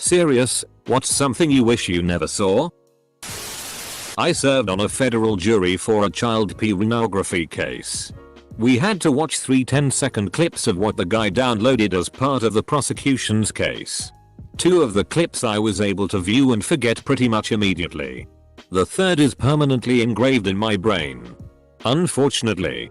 Serious, what's something you wish you never saw? I served on a federal jury for a child pornography case. We had to watch 3 10-second clips of what the guy downloaded as part of the prosecution's case. 2 of the clips I was able to view and forget pretty much immediately. The third is permanently engraved in my brain. Unfortunately.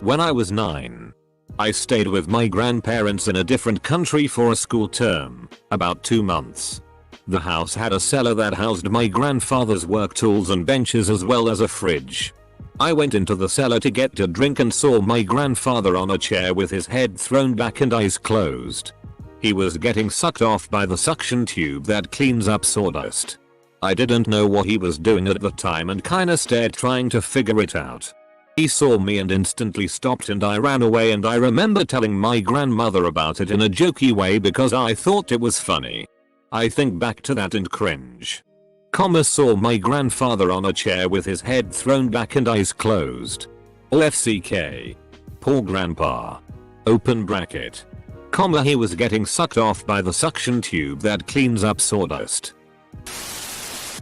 When I was 9, I stayed with my grandparents in a different country for a school term, about 2 months. The house had a cellar that housed my grandfather's work tools and benches as well as a fridge. I went into the cellar to get a drink and saw my grandfather on a chair with his head thrown back and eyes closed. He was getting sucked off by the suction tube that cleans up sawdust. I didn't know what he was doing at the time and kinda stared trying to figure it out. He saw me and instantly stopped and I ran away, and I remember telling my grandmother about it in a jokey way because I thought it was funny. I think back to that and cringe. Saw my grandfather on a chair with his head thrown back and eyes closed. OFCK. Poor grandpa. Open bracket. He was getting sucked off by the suction tube that cleans up sawdust.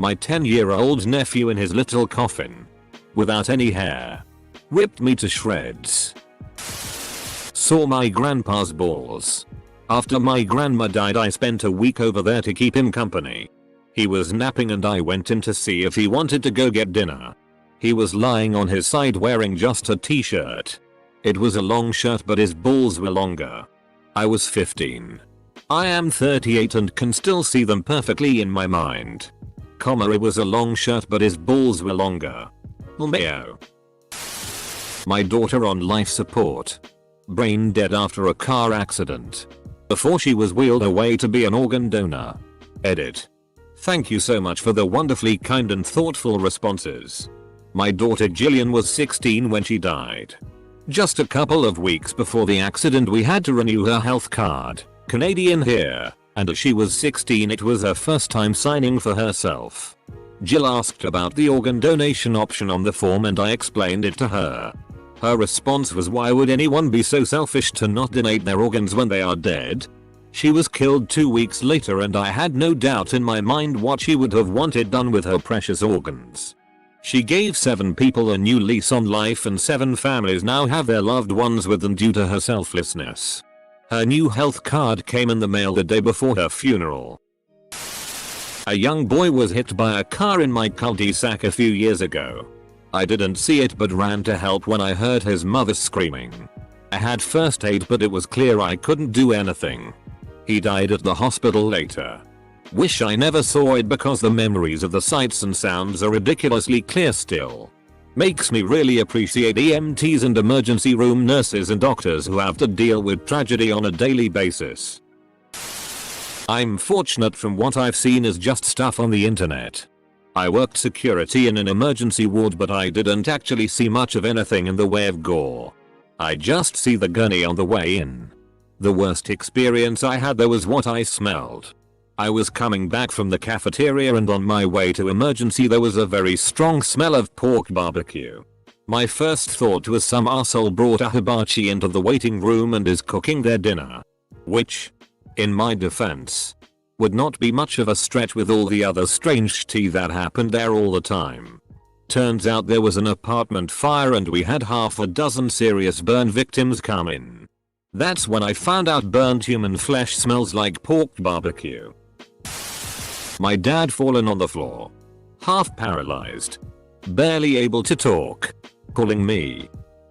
My 10-year-old nephew in his little coffin. Without any hair. Ripped me to shreds. Saw my grandpa's balls. After my grandma died, I spent a week over there to keep him company. He was napping and I went in to see if he wanted to go get dinner. He was lying on his side wearing just a t-shirt. It was a long shirt but his balls were longer. I was 15. I am 38 and can still see them perfectly in my mind. It was a long shirt but his balls were longer. LMAO. My daughter on life support. Brain dead after a car accident. Before she was wheeled away to be an organ donor. Edit. Thank you so much for the wonderfully kind and thoughtful responses. My daughter Jillian was 16 when she died. Just a couple of weeks before the accident we had to renew her health card, Canadian here, and as she was 16 it was her first time signing for herself. Jill asked about the organ donation option on the form and I explained it to her. Her response was, why would anyone be so selfish to not donate their organs when they are dead? She was killed 2 weeks later and I had no doubt in my mind what she would have wanted done with her precious organs. She gave 7 people a new lease on life and 7 families now have their loved ones with them due to her selflessness. Her new health card came in the mail the day before her funeral. A young boy was hit by a car in my cul-de-sac a few years ago. I didn't see it but ran to help when I heard his mother screaming. I had first aid but it was clear I couldn't do anything. He died at the hospital later. Wish I never saw it because the memories of the sights and sounds are ridiculously clear still. Makes me really appreciate EMTs and emergency room nurses and doctors who have to deal with tragedy on a daily basis. I'm fortunate from what I've seen is just stuff on the internet. I worked security in an emergency ward but I didn't actually see much of anything in the way of gore. I just see the gurney on the way in. The worst experience I had there was what I smelled. I was coming back from the cafeteria and on my way to emergency there was a very strong smell of pork barbecue. My first thought was some arsehole brought a hibachi into the waiting room and is cooking their dinner. Which, in my defense, would not be much of a stretch with all the other strange tea that happened there all the time. Turns out there was an apartment fire and we had half a dozen serious burn victims come in. That's when I found out burnt human flesh smells like pork barbecue. My dad fallen on the floor. Half paralyzed. Barely able to talk. Calling me.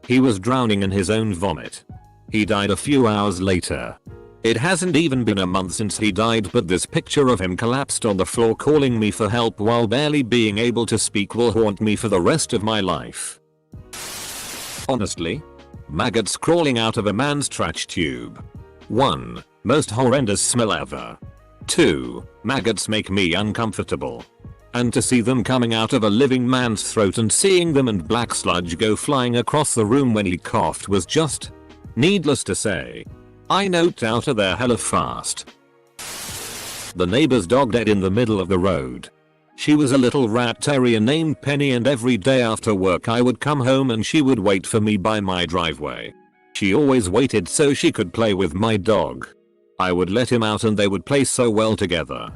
He was drowning in his own vomit. He died a few hours later. It hasn't even been a month since he died but this picture of him collapsed on the floor calling me for help while barely being able to speak will haunt me for the rest of my life. Honestly? Maggots crawling out of a man's trash tube. 1. Most horrendous smell ever. 2. Maggots make me uncomfortable. And to see them coming out of a living man's throat and seeing them and black sludge go flying across the room when he coughed was just, needless to say, I noped out of there hella fast. The neighbor's dog dead in the middle of the road. She was a little rat terrier named Penny and every day after work I would come home and she would wait for me by my driveway. She always waited so she could play with my dog. I would let him out and they would play so well together.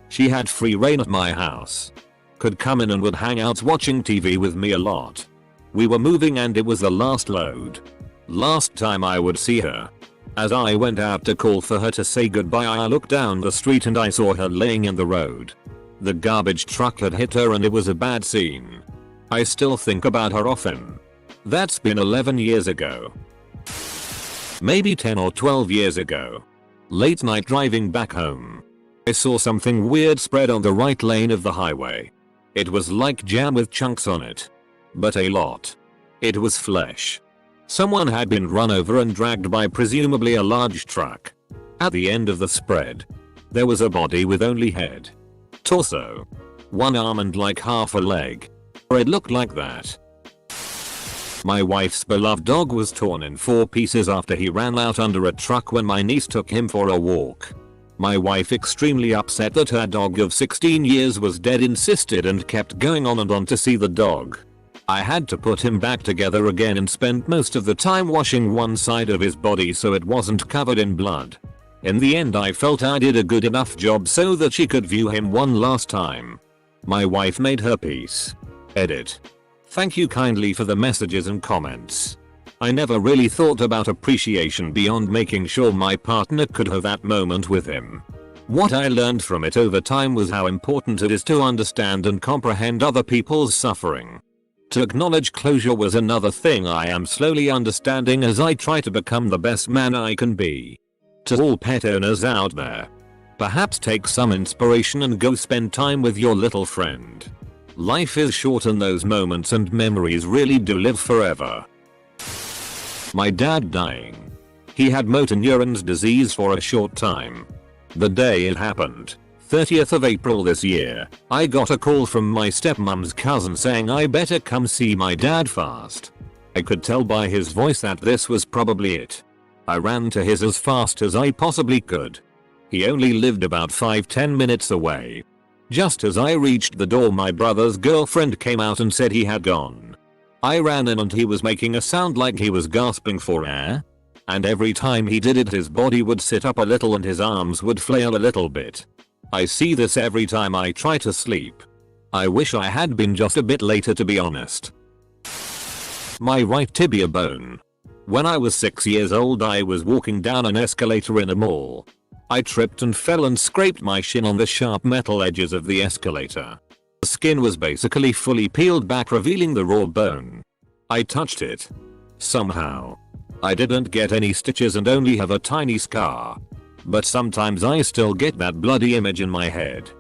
She had free reign at my house. Could come in and would hang out watching TV with me a lot. We were moving and it was the last load. Last time I would see her. As I went out to call for her to say goodbye, I looked down the street and I saw her laying in the road. The garbage truck had hit her and it was a bad scene. I still think about her often. That's been 11 years ago. Maybe 10 or 12 years ago. Late night driving back home. I saw something weird spread on the right lane of the highway. It was like jam with chunks on it. But a lot. It was flesh. Someone had been run over and dragged by presumably a large truck. At the end of the spread, there was a body with only head, torso, one arm and like half a leg. Or it looked like that. My wife's beloved dog was torn in 4 pieces after he ran out under a truck when my niece took him for a walk. My wife, extremely upset that her dog of 16 years was dead, insisted and kept going on and on to see the dog. I had to put him back together again and spent most of the time washing one side of his body so it wasn't covered in blood. In the end I felt I did a good enough job so that she could view him one last time. My wife made her peace. Edit. Thank you kindly for the messages and comments. I never really thought about appreciation beyond making sure my partner could have that moment with him. What I learned from it over time was how important it is to understand and comprehend other people's suffering. To acknowledge closure was another thing I am slowly understanding as I try to become the best man I can be. To all pet owners out there, perhaps take some inspiration and go spend time with your little friend. Life is short and those moments and memories really do live forever. My dad dying. He had motor neurons disease for a short time. The day it happened, 30th of April this year, I got a call from my stepmom's cousin saying I better come see my dad fast. I could tell by his voice that this was probably it. I ran to his as fast as I possibly could. He only lived about 5-10 minutes away. Just as I reached the door, my brother's girlfriend came out and said he had gone. I ran in and he was making a sound like he was gasping for air. And every time he did it his body would sit up a little and his arms would flail a little bit. I see this every time I try to sleep. I wish I had been just a bit later, to be honest. My right tibia bone. When I was 6 years old I was walking down an escalator in a mall. I tripped and fell and scraped my shin on the sharp metal edges of the escalator. The skin was basically fully peeled back, revealing the raw bone. I touched it. Somehow. I didn't get any stitches and only have a tiny scar. But sometimes I still get that bloody image in my head.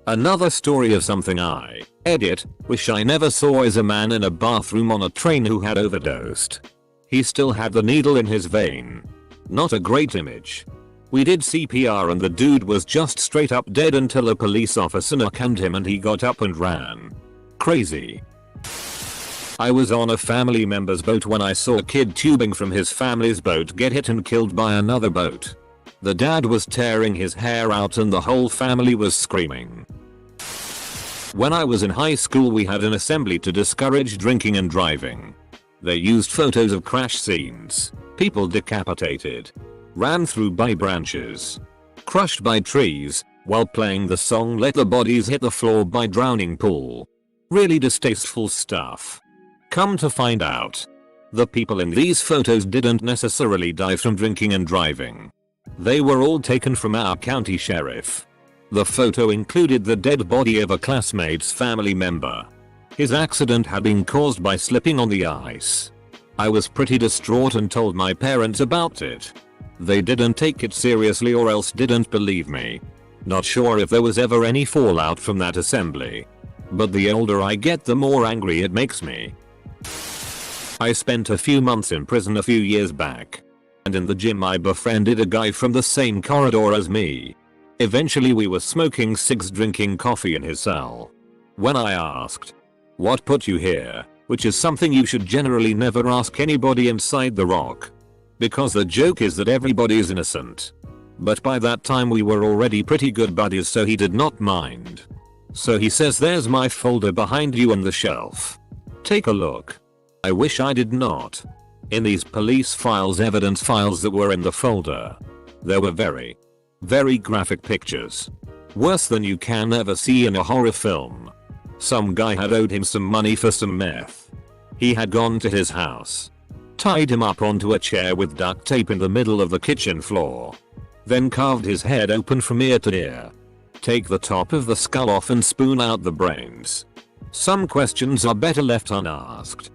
Another story of something I, edit, wish I never saw is a man in a bathroom on a train who had overdosed. He still had the needle in his vein. Not a great image. We did CPR and the dude was just straight up dead until a police officer knocked him and he got up and ran. Crazy. I was on a family member's boat when I saw a kid tubing from his family's boat get hit and killed by another boat. The dad was tearing his hair out and the whole family was screaming. When I was in high school we had an assembly to discourage drinking and driving. They used photos of crash scenes, people decapitated, ran through by branches, crushed by trees, while playing the song Let the Bodies Hit the Floor by Drowning Pool. Really distasteful stuff. Come to find out, the people in these photos didn't necessarily die from drinking and driving. They were all taken from our county sheriff. The photo included the dead body of a classmate's family member. His accident had been caused by slipping on the ice. I was pretty distraught and told my parents about it. They didn't take it seriously or else didn't believe me. Not sure if there was ever any fallout from that assembly. But the older I get the more angry it makes me. I spent a few months in prison a few years back. And in the gym I befriended a guy from the same corridor as me. Eventually we were smoking cigs, drinking coffee in his cell. When I asked, "What put you here?" which is something you should generally never ask anybody inside the Rock. Because the joke is that everybody's innocent. But by that time we were already pretty good buddies, so he did not mind. So he says, "There's my folder behind you on the shelf. Take a look." I wish I did not. In these police files, evidence files that were in the folder, there were very Very graphic pictures. Worse than you can ever see in a horror film. Some guy had owed him some money for some meth. He had gone to his house, tied him up onto a chair with duct tape in the middle of the kitchen floor, then carved his head open from ear to ear. Take the top of the skull off and spoon out the brains. Some questions are better left unasked.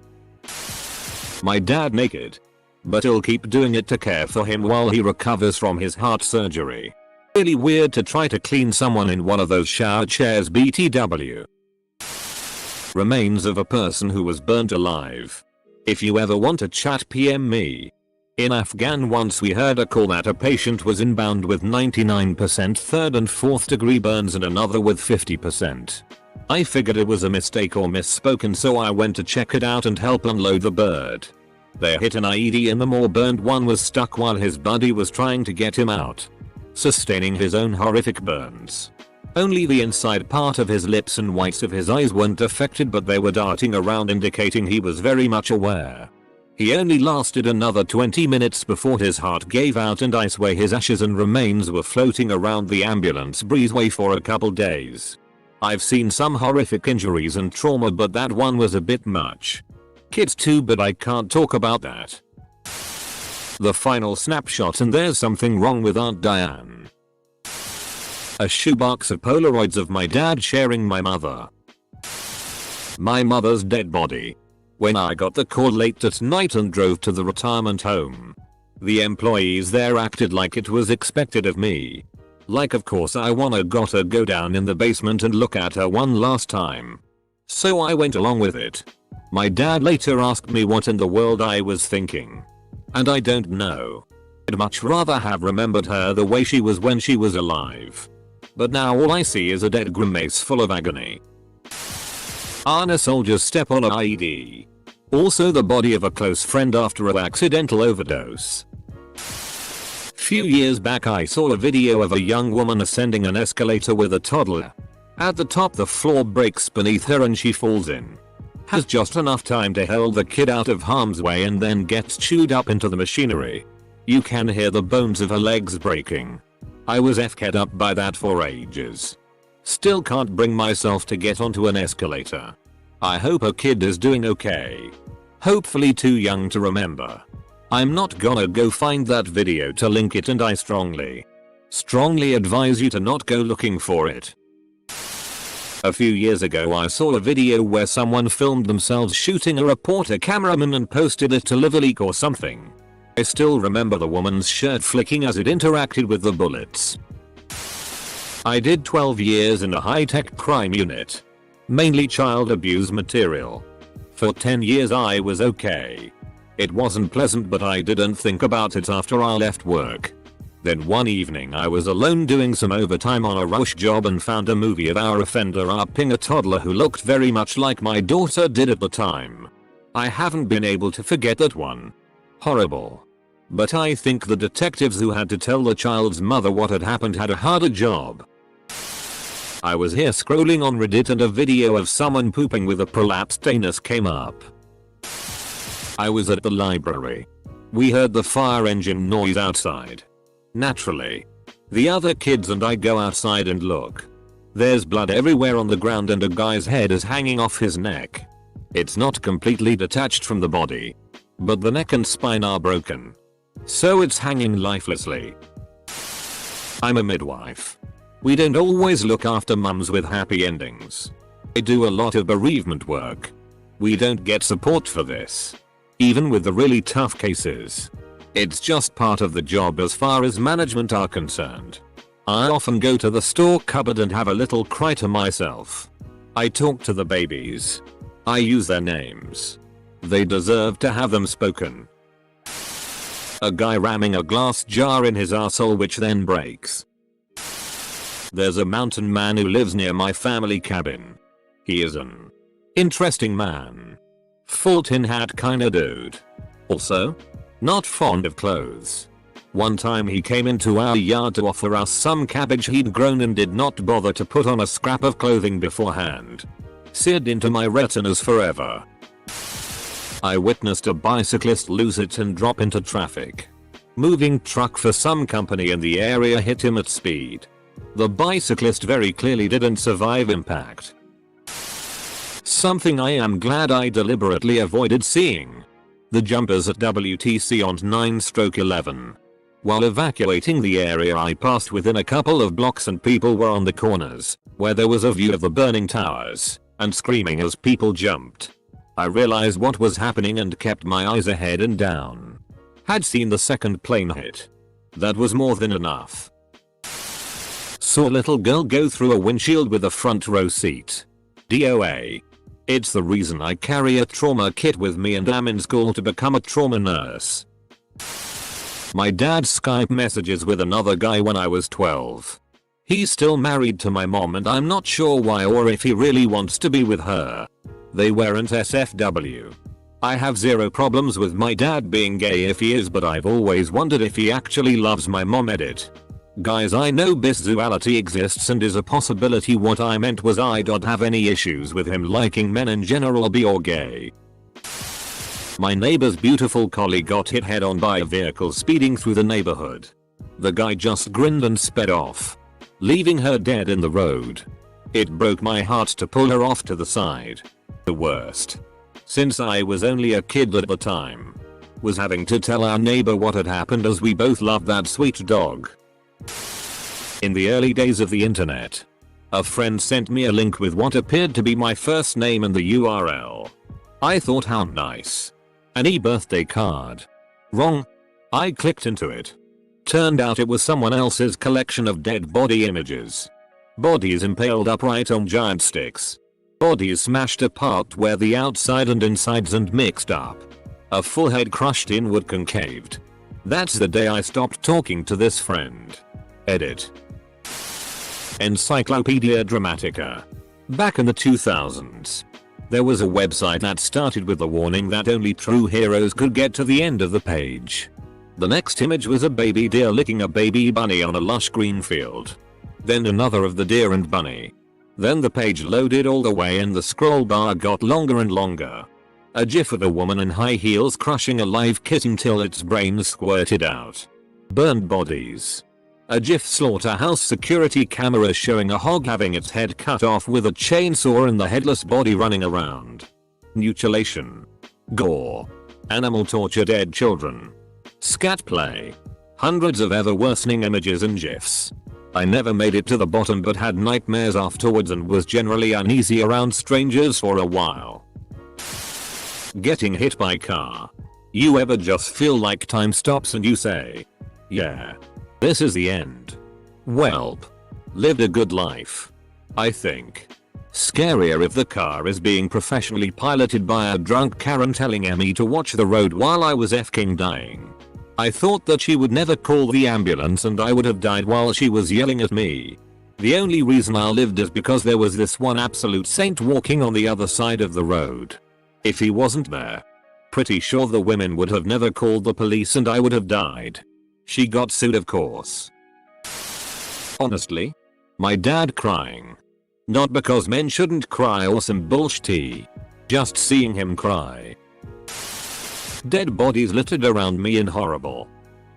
My dad naked, but he'll keep doing it to care for him while he recovers from his heart surgery. Really weird to try to clean someone in one of those shower chairs BTW. Remains of a person who was burnt alive. If you ever want to chat, PM me. In Afghan once we heard a call that a patient was inbound with 99% third and fourth degree burns and another with 50%. I figured it was a mistake or misspoken, so I went to check it out and help unload the bird. They hit an IED and the more burned one was stuck while his buddy was trying to get him out, sustaining his own horrific burns. Only the inside part of his lips and whites of his eyes weren't affected, but they were darting around, indicating he was very much aware. He only lasted another 20 minutes before his heart gave out and I swear his ashes and remains were floating around the ambulance breezeway for a couple days. I've seen some horrific injuries and trauma, but that one was a bit much. Kids too, but I can't talk about that. The final snapshot, and there's something wrong with Aunt Diane. A shoebox of Polaroids of my dad sharing my mother. My mother's dead body. When I got the call late at night and drove to the retirement home, the employees there acted like it was expected of me. Like of course I gotta go down in the basement and look at her one last time. So I went along with it. My dad later asked me what in the world I was thinking. And I don't know. I'd much rather have remembered her the way she was when she was alive. But now all I see is a dead grimace full of agony. Arna soldiers step on an IED. Also the body of a close friend after an accidental overdose. Few years back I saw a video of a young woman ascending an escalator with a toddler. At the top the floor breaks beneath her and she falls in. Has just enough time to hold the kid out of harm's way and then gets chewed up into the machinery. You can hear the bones of her legs breaking. I was FK'd up by that for ages. Still can't bring myself to get onto an escalator. I hope her kid is doing okay. Hopefully too young to remember. I'm not gonna go find that video to link it, and I strongly advise you to not go looking for it. A few years ago I saw a video where someone filmed themselves shooting a reporter cameraman and posted it to Live a Leak or something. I still remember the woman's shirt flicking as it interacted with the bullets. I did 12 years in a high-tech crime unit. Mainly child abuse material. For 10 years I was okay. It wasn't pleasant, but I didn't think about it after I left work. Then one evening I was alone doing some overtime on a rush job and found a movie of our offender upping a toddler who looked very much like my daughter did at the time. I haven't been able to forget that one. Horrible. But I think the detectives who had to tell the child's mother what had happened had a harder job. I was here scrolling on Reddit and a video of someone pooping with a prolapsed anus came up. I was at the library. We heard the fire engine noise outside. Naturally. The other kids and I go outside and look. There's blood everywhere on the ground and a guy's head is hanging off his neck. It's not completely detached from the body, but the neck and spine are broken. So it's hanging lifelessly. I'm a midwife. We don't always look after mums with happy endings. I do a lot of bereavement work. We don't get support for this. Even with the really tough cases. It's just part of the job as far as management are concerned. I often go to the store cupboard and have a little cry to myself. I talk to the babies. I use their names. They deserve to have them spoken. A guy ramming a glass jar in his arsehole which then breaks. There's a mountain man who lives near my family cabin. He is an interesting man. Full tin hat kinda dude. Also, not fond of clothes. One time he came into our yard to offer us some cabbage he'd grown and did not bother to put on a scrap of clothing beforehand. Seared into my retinas forever. I witnessed a bicyclist lose it and drop into traffic. Moving truck for some company in the area hit him at speed. The bicyclist very clearly didn't survive impact. Something I am glad I deliberately avoided seeing. The jumpers at WTC on 9/11. While evacuating the area I passed within a couple of blocks and people were on the corners, where there was a view of the burning towers, and screaming as people jumped. I realized what was happening and kept my eyes ahead and down. Had seen the second plane hit. That was more than enough. Saw little girl go through a windshield with a front row seat. DOA. It's the reason I carry a trauma kit with me and am in school to become a trauma nurse. My dad Skype messages with another guy when I was 12. He's still married to my mom and I'm not sure why or if he really wants to be with her. They weren't SFW. I have zero problems with my dad being gay if he is, but I've always wondered if he actually loves my mom. Edit. Guys, I know bisexuality exists and is a possibility. What I meant was I don't have any issues with him liking men in general, be or gay. My neighbor's beautiful collie got hit head on by a vehicle speeding through the neighborhood. The guy just grinned and sped off, leaving her dead in the road. It broke my heart to pull her off to the side. The worst, since I was only a kid at the time, was having to tell our neighbor what had happened, as we both loved that sweet dog. In the early days of the internet, a friend sent me a link with what appeared to be my first name and the URL. I thought, how nice. An e-birthday card. Wrong. I clicked into it. Turned out it was someone else's collection of dead body images. Bodies impaled upright on giant sticks. Bodies smashed apart where the outside and insides and mixed up. A full head crushed inward concaved. That's the day I stopped talking to this friend. Edit. Encyclopedia Dramatica. Back in the 2000s, there was a website that started with the warning that only true heroes could get to the end of the page. The next image was a baby deer licking a baby bunny on a lush green field. Then another of the deer and bunny. Then the page loaded all the way and the scroll bar got longer and longer. A gif of a woman in high heels crushing a live kitten till its brains squirted out. Burned bodies. A GIF slaughterhouse security camera showing a hog having its head cut off with a chainsaw and the headless body running around. Mutilation. Gore. Animal torture, dead children. Scat play. Hundreds of ever worsening images and GIFs. I never made it to the bottom but had nightmares afterwards and was generally uneasy around strangers for a while. Getting hit by car. You ever just feel like time stops and you say, yeah, this is the end. Welp. Lived a good life, I think. Scarier if the car is being professionally piloted by a drunk Karen telling Emmy to watch the road while I was f***ing dying. I thought that she would never call the ambulance and I would have died while she was yelling at me. The only reason I lived is because there was this one absolute saint walking on the other side of the road. If he wasn't there, pretty sure the women would have never called the police and I would have died. She got sued, of course. Honestly, my dad crying. Not because men shouldn't cry or some bullshit. Just seeing him cry. Dead bodies littered around me in horrible,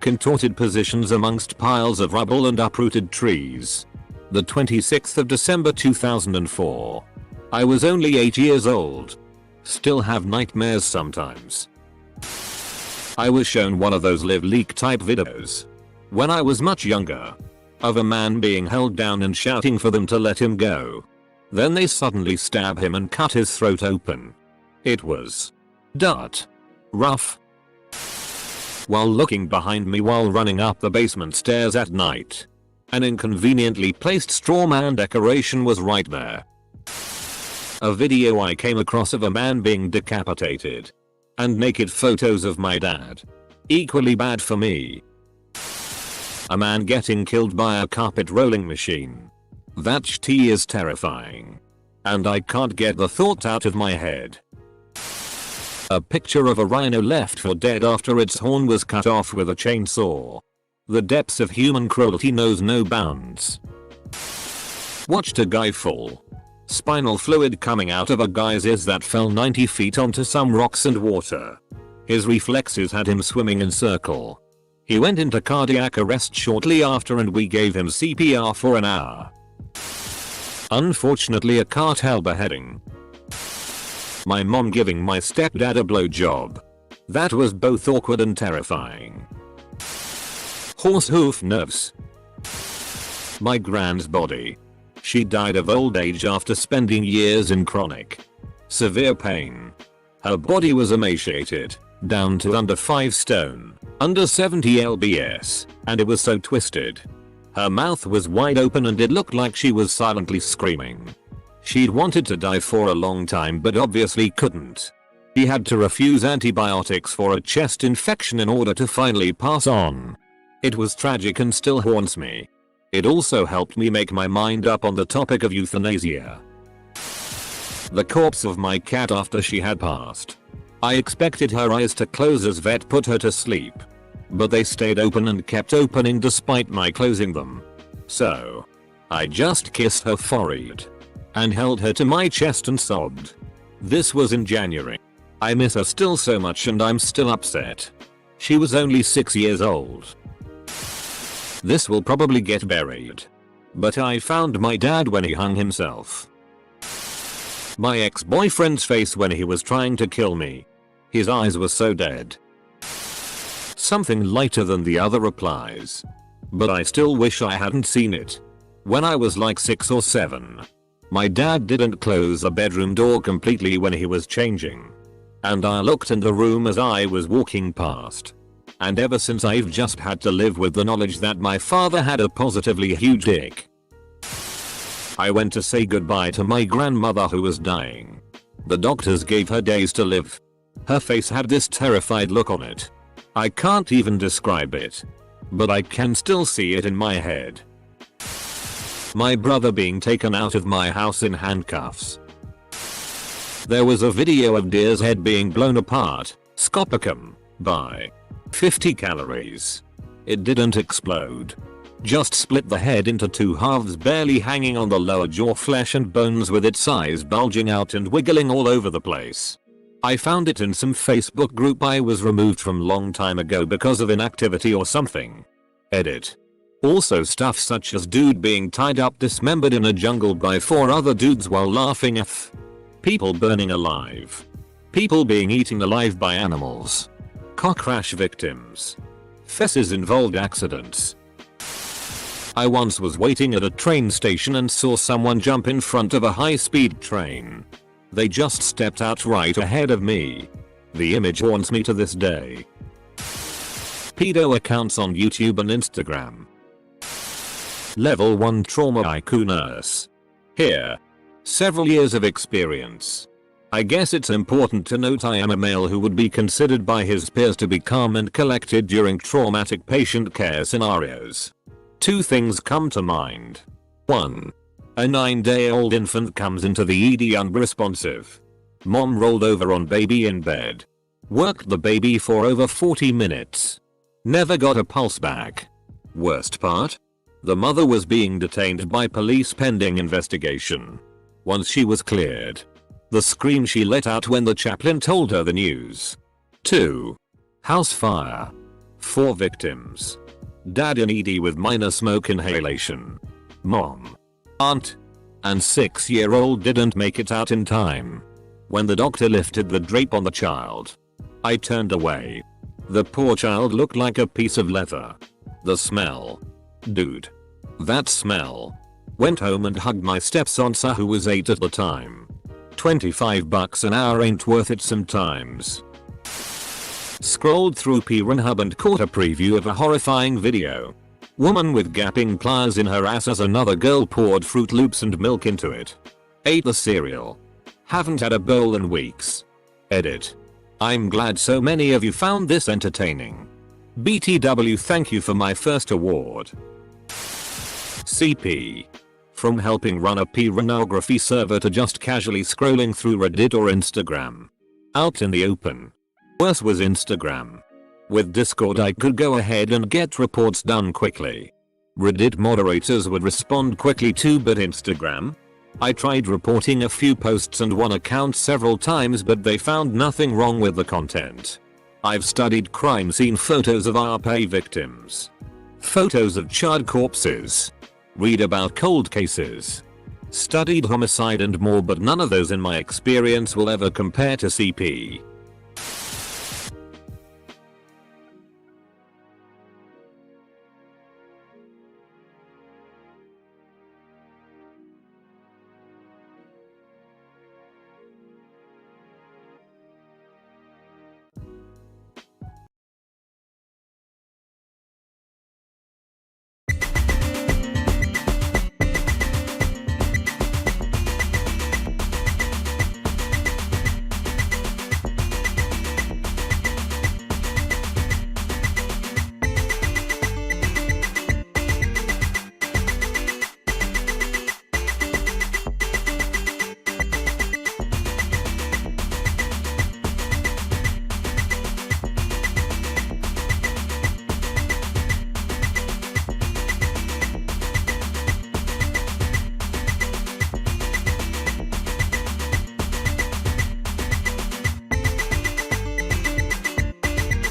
contorted positions amongst piles of rubble and uprooted trees. The 26th of December 2004. I was only 8 years old. Still have nightmares sometimes. I was shown one of those live leak type videos when I was much younger, of a man being held down and shouting for them to let him go. Then they suddenly stab him and cut his throat open. It was rough. While looking behind me while running up the basement stairs at night, an inconveniently placed straw man decoration was right there. A video I came across of a man being decapitated. And naked photos of my dad. Equally bad for me. A man getting killed by a carpet rolling machine. That shit is terrifying. And I can't get the thought out of my head. A picture of a rhino left for dead after its horn was cut off with a chainsaw. The depths of human cruelty knows no bounds. Watched a guy fall. Spinal fluid coming out of a guy's ears that fell 90 feet onto some rocks and water. His reflexes had him swimming in circle. He went into cardiac arrest shortly after and we gave him CPR for an hour. Unfortunately, a cartel beheading. My mom giving my stepdad a blowjob. That was both awkward and terrifying. Horse hoof nerves. My grand's body. She died of old age after spending years in chronic severe pain. Her body was emaciated, down to under 5 stone, under 70 lbs, and it was so twisted. Her mouth was wide open and it looked like she was silently screaming. She'd wanted to die for a long time but obviously couldn't. She had to refuse antibiotics for a chest infection in order to finally pass on. It was tragic and still haunts me. It also helped me make my mind up on the topic of euthanasia. The corpse of my cat after she had passed. I expected her eyes to close as vet put her to sleep. But they stayed open and kept opening despite my closing them. So I just kissed her forehead and held her to my chest and sobbed. This was in January. I miss her still so much and I'm still upset. She was only 6 years old. This will probably get buried. But I found my dad when he hung himself. My ex-boyfriend's face when he was trying to kill me. His eyes were so dead. Something lighter than the other replies. But I still wish I hadn't seen it. When I was like 6 or 7. My dad didn't close the bedroom door completely when he was changing. And I looked in the room as I was walking past. And ever since I've just had to live with the knowledge that my father had a positively huge dick. I went to say goodbye to my grandmother who was dying. The doctors gave her days to live. Her face had this terrified look on it. I can't even describe it. But I can still see it in my head. My brother being taken out of my house in handcuffs. There was a video of deer's head being blown apart, scopicum, by 50 calories. It didn't explode. Just split the head into 2 halves, barely hanging on the lower jaw, flesh and bones with its eyes bulging out and wiggling all over the place. I found it in some Facebook group I was removed from long time ago because of inactivity or something. Edit. Also stuff such as dude being tied up dismembered in a jungle by 4 other dudes while laughing at people burning alive. People being eaten alive by animals. Car crash victims. Fesses involved accidents. I once was waiting at a train station and saw someone jump in front of a high-speed train. They just stepped out right ahead of me. The image haunts me to this day. Pedo accounts on YouTube and Instagram. Level 1 trauma IQ nurse. Here. Several years of experience. I guess it's important to note I am a male who would be considered by his peers to be calm and collected during traumatic patient care scenarios. 2 things come to mind. 1. A 9-day-old infant comes into the ED unresponsive. Mom rolled over on baby in bed. Worked the baby for over 40 minutes. Never got a pulse back. Worst part? The mother was being detained by police pending investigation. Once she was cleared. The scream she let out when the chaplain told her the news. 2. House fire. 4 victims. Dad in ED with minor smoke inhalation. Mom, aunt, and 6-year-old didn't make it out in time. When the doctor lifted the drape on the child, I turned away. The poor child looked like a piece of leather. The smell. Dude. That smell. Went home and hugged my stepson who was 8 at the time. $25 an hour ain't worth it sometimes. Scrolled through Pornhub and caught a preview of a horrifying video. Woman with gapping pliers in her ass as another girl poured Fruit Loops and milk into it. Ate the cereal. Haven't had a bowl in weeks. Edit. I'm glad so many of you found this entertaining. BTW, thank you for my first award. CP. From helping run a pornography server to just casually scrolling through Reddit or Instagram. Out in the open. Worse was Instagram. With Discord I could go ahead and get reports done quickly. Reddit moderators would respond quickly too, but Instagram? I tried reporting a few posts and one account several times, but they found nothing wrong with the content. I've studied crime scene photos of RP victims. Photos of charred corpses. Read about cold cases. Studied homicide and more, but none of those in my experience will ever compare to CP.